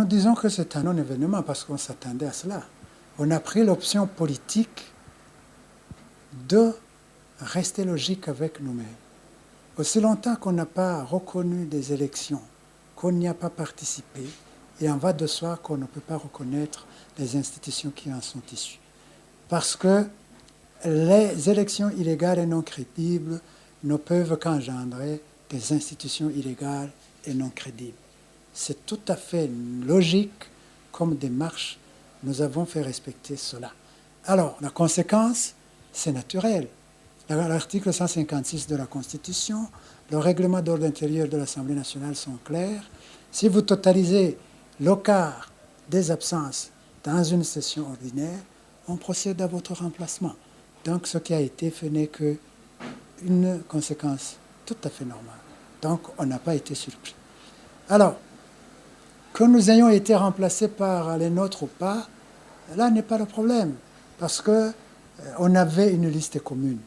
disons que c'est un non-événement parce qu'on s'attendait à cela. On a pris l'option politique de rester logique avec nous-mêmes. Aussi longtemps qu'on n'a pas reconnu des élections, qu'on n'y a pas participé, il en va de soi qu'on ne peut pas reconnaître les institutions qui en sont issues. Parce que les élections illégales et non crédibles ne peuvent qu'engendrer des institutions illégales et non crédibles. C'est tout à fait logique comme démarche. Nous avons fait respecter cela. Alors, la conséquence, c'est naturel. L'article 156 de la Constitution, le règlement d'ordre intérieur de l'Assemblée nationale sont clairs. Si vous totalisez le quart des absences dans une session ordinaire, on procède à votre remplacement. Donc, ce qui a été fait n'est qu'une conséquence tout à fait normale. Donc, on n'a pas été surpris. Alors, que nous ayons été remplacés par les nôtres ou pas, là n'est pas le problème, parce qu'on avait une liste commune,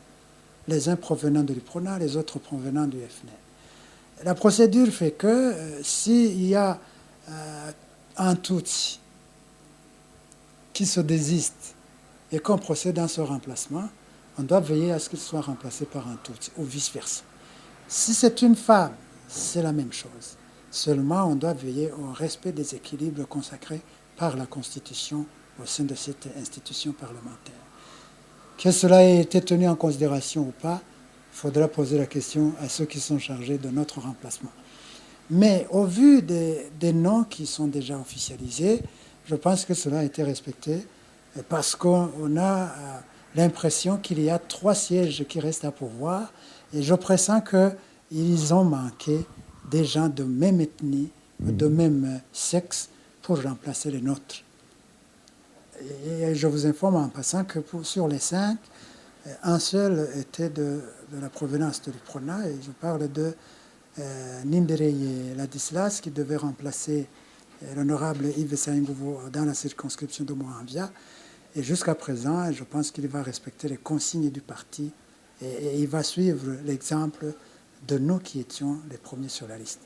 les uns provenant de l'UPRONA, les autres provenant du FNL. La procédure fait que s'il y a un Tutsi qui se désiste et qu'on procède dans ce remplacement, on doit veiller à ce qu'il soit remplacé par un Tutsi, ou vice-versa. Si c'est une femme, c'est la même chose. Seulement, on doit veiller au respect des équilibres consacrés par la Constitution au sein de cette institution parlementaire. Que cela ait été tenu en considération ou pas, il faudra poser la question à ceux qui sont chargés de notre remplacement. Mais au vu des noms qui sont déjà officialisés, je pense que cela a été respecté parce qu'on a l'impression qu'il y a 3 sièges qui restent à pourvoir et je pressens qu'ils ont manqué des gens de même ethnie, de même sexe pour remplacer les nôtres. Et je vous informe en passant que sur les 5, un seul était de la provenance de l'UPRONA, et je parle de Nindereye Ladislas qui devait remplacer l'honorable Yves Saïngouvo dans la circonscription de Moambia. Et jusqu'à présent, je pense qu'il va respecter les consignes du parti et il va suivre l'exemple de nous qui étions les premiers sur la liste.